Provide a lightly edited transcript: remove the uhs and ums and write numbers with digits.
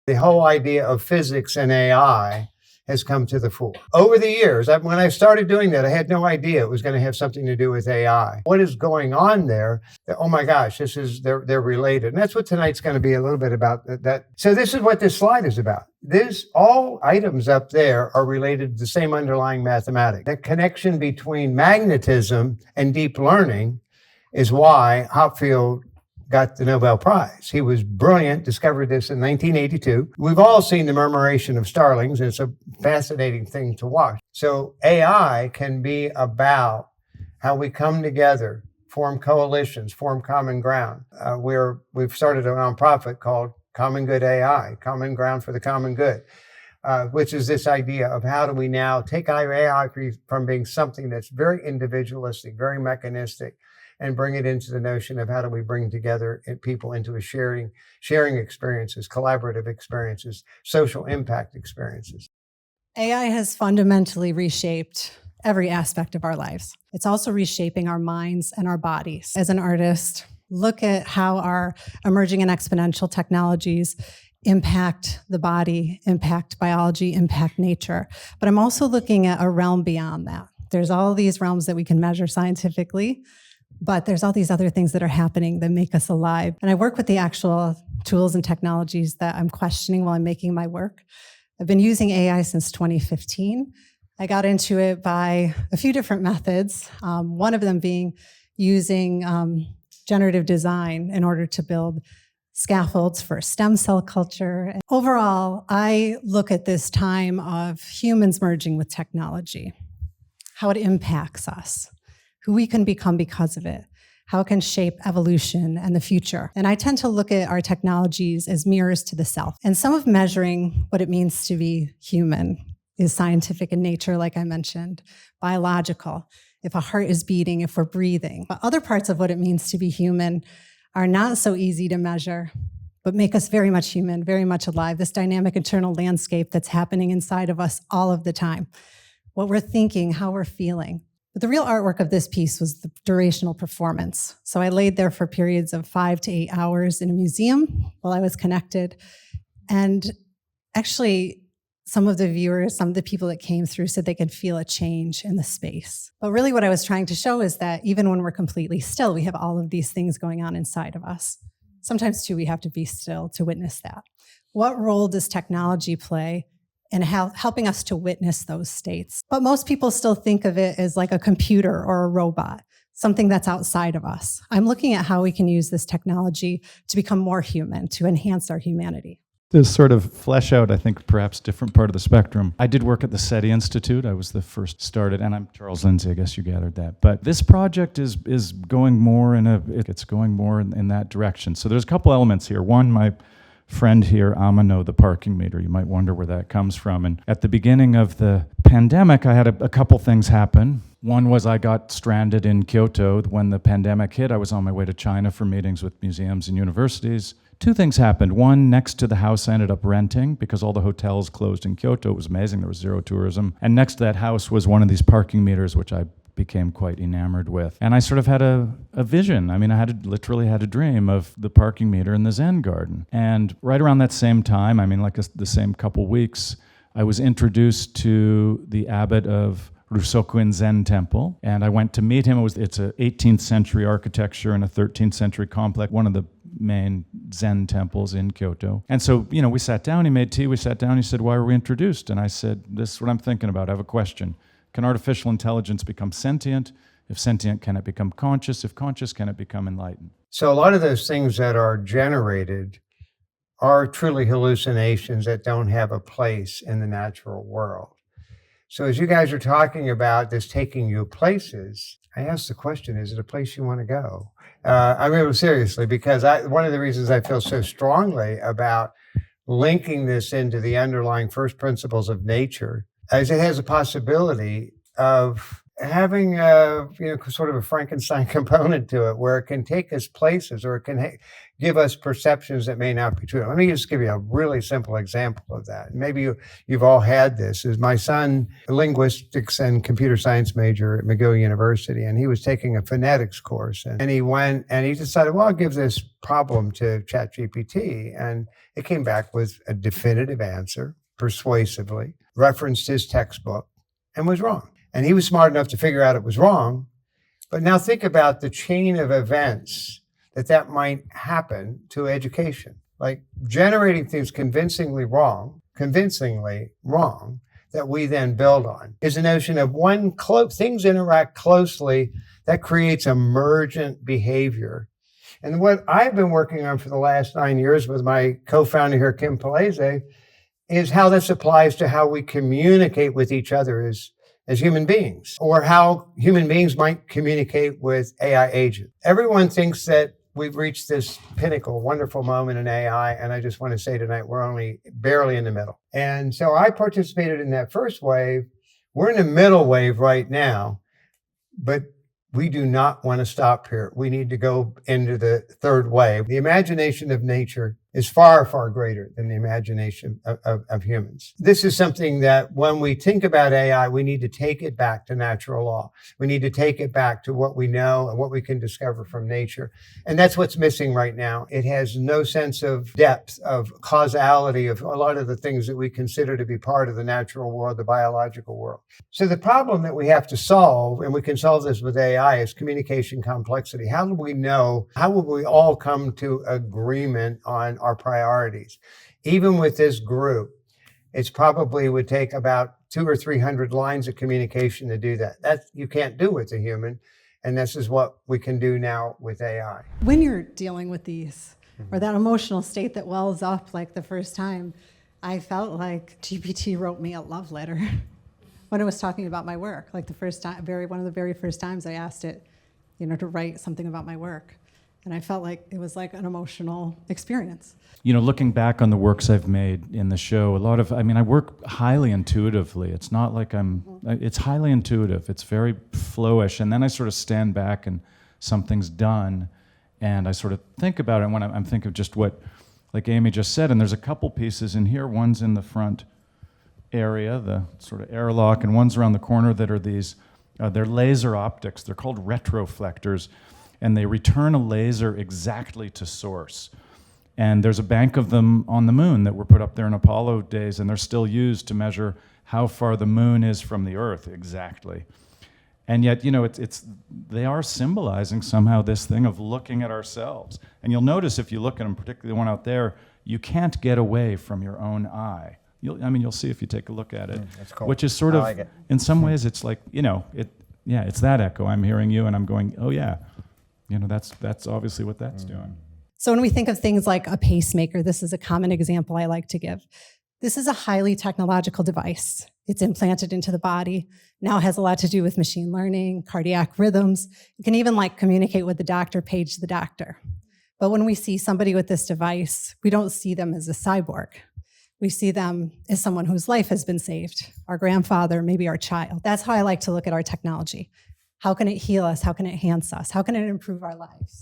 The whole idea of physics and AI has come to the fore. Over the years, when I started doing that, I had no idea it was going to have something to do with AI. What is going on there? Oh my gosh, they're related. And that's what tonight's going to be a little bit about that. So this is what this slide is about. All items up there are related to the same underlying mathematics. The connection between magnetism and deep learning is why Hopfield got the Nobel Prize. He was brilliant, discovered this in 1982. We've all seen the murmuration of starlings. It's a fascinating thing to watch. So AI can be about how we come together, form coalitions, form common ground. We've started a nonprofit called Common Good AI, Common Ground for the Common Good, which is this idea of how do we now take AI from being something that's very individualistic, very mechanistic, and bring it into the notion of how do we bring together people into a sharing experiences, collaborative experiences, social impact experiences. AI has fundamentally reshaped every aspect of our lives. It's also reshaping our minds and our bodies. As an artist, look at how our emerging and exponential technologies impact the body, impact biology, impact nature. But I'm also looking at a realm beyond that. There's all these realms that we can measure scientifically, but there's all these other things that are happening that make us alive. And I work with the actual tools and technologies that I'm questioning while I'm making my work. I've been using AI since 2015. I got into it by a few different methods, one of them being using generative design in order to build scaffolds for stem cell culture. And overall, I look at this time of humans merging with technology, how it impacts us, who we can become because of it, how it can shape evolution and the future. And I tend to look at our technologies as mirrors to the self. And some of measuring what it means to be human is scientific in nature, like I mentioned, biological, if a heart is beating, if we're breathing. But other parts of what it means to be human are not so easy to measure, but make us very much human, very much alive, this dynamic internal landscape that's happening inside of us all of the time, what we're thinking, how we're feeling. But the real artwork of this piece was the durational performance. So I laid there for periods of 5 to 8 hours in a museum while I was connected. And actually, some of the viewers, some of the people that came through said they could feel a change in the space. But really what I was trying to show is that even when we're completely still, we have all of these things going on inside of us. Sometimes too, we have to be still to witness that. What role does technology play in helping us to witness those states? But most people still think of it as like a computer or a robot, something that's outside of us. I'm looking at how we can use this technology to become more human, to enhance our humanity. To sort of flesh out, I think, perhaps different part of the spectrum. I did work at the SETI Institute. I was the first started, and I'm Charles Lindsay, I guess you gathered that. But this project is going more in that direction. So there's a couple elements here. One, my friend here, Amano, the parking meter. You might wonder where that comes from. And at the beginning of the pandemic, I had a couple things happen. One was I got stranded in Kyoto. When the pandemic hit, I was on my way to China for meetings with museums and universities. Two things happened. One, next to the house I ended up renting because all the hotels closed in Kyoto. It was amazing. There was zero tourism. And next to that house was one of these parking meters, which I became quite enamored with. And I sort of had a vision. I mean, literally had a dream of the parking meter in the Zen garden. And right around that same time, the same couple weeks, I was introduced to the abbot of Rusokuen Zen Temple, and I went to meet him. It's a 18th century architecture in a 13th century complex, one of the main Zen temples in Kyoto. And so, we sat down, he made tea, we sat down, he said, "Why were we introduced?" And I said, "This is what I'm thinking about. I have a question. Can artificial intelligence become sentient? If sentient, can it become conscious? If conscious, can it become enlightened?" So a lot of those things that are generated are truly hallucinations that don't have a place in the natural world. So as you guys are talking about this taking you places, I asked the question, is it a place you want to go? Seriously, because one of the reasons I feel so strongly about linking this into the underlying first principles of nature is it has a possibility of having sort of a Frankenstein component to it, where it can take us places, or it can give us perceptions that may not be true. Let me just give you a really simple example of that. Maybe you've all had this. Is my son, a linguistics and computer science major at McGill University, and he was taking a phonetics course, and he went and he decided, well, I'll give this problem to ChatGPT, and it came back with a definitive answer, persuasively, referenced his textbook, and was wrong. And he was smart enough to figure out it was wrong. But now think about the chain of events that might happen to education, like generating things convincingly wrong, that we then build on, is the notion of things interact closely that creates emergent behavior. And what I've been working on for the last 9 years with my co-founder here, Kim Palese, is how this applies to how we communicate with each other as human beings, or how human beings might communicate with AI agents. Everyone thinks that we've reached this pinnacle, wonderful moment in AI, and I just want to say tonight, we're only barely in the middle. And so I participated in that first wave. We're in the middle wave right now, but we do not want to stop here. We need to go into the third wave. The imagination of nature is far, far greater than the imagination of humans. This is something that when we think about AI, we need to take it back to natural law. We need to take it back to what we know and what we can discover from nature. And that's what's missing right now. It has no sense of depth, of causality, of a lot of the things that we consider to be part of the natural world, the biological world. So the problem that we have to solve, and we can solve this with AI, is communication complexity. How do we know? How will we all come to agreement on our priorities? Even with this group, it's probably would take about 200 or 300 lines of communication to do that. That you can't do with a human, and this is what we can do now with AI. When you're dealing with these, or that emotional state that wells up like the first time, I felt like GPT wrote me a love letter when it was talking about my work. Like the first time, one of the very first times I asked it, to write something about my work. And I felt like it was like an emotional experience. Looking back on the works I've made in the show, I work highly intuitively. It's not like it's highly intuitive. It's very flowish. And then I sort of stand back and something's done and I sort of think about it. And when I'm thinking of just what, like Amy just said, and there's a couple pieces in here. One's in the front area, the sort of airlock, and one's around the corner that are these, they're laser optics. They're called retroflectors. And they return a laser exactly to source. And there's a bank of them on the moon that were put up there in Apollo days, and they're still used to measure how far the moon is from the Earth exactly. And yet, they are symbolizing somehow this thing of looking at ourselves. And you'll notice if you look at them, particularly the one out there, you can't get away from your own eye. You'll see if you take a look at it. That's cool. Which is sort of, like it. In some ways, it's like, it's that echo. I'm hearing you, and I'm going, oh yeah. That's obviously what that's doing. So when we think of things like a pacemaker, this is a common example I like to give. This is a highly technological device. It's implanted into the body. Now it has a lot to do with machine learning, cardiac rhythms. You can even communicate with the doctor, page the doctor. But when we see somebody with this device, we don't see them as a cyborg. We see them as someone whose life has been saved, our grandfather, maybe our child. That's how I like to look at our technology. How can it heal us? How can it enhance us? How can it improve our lives?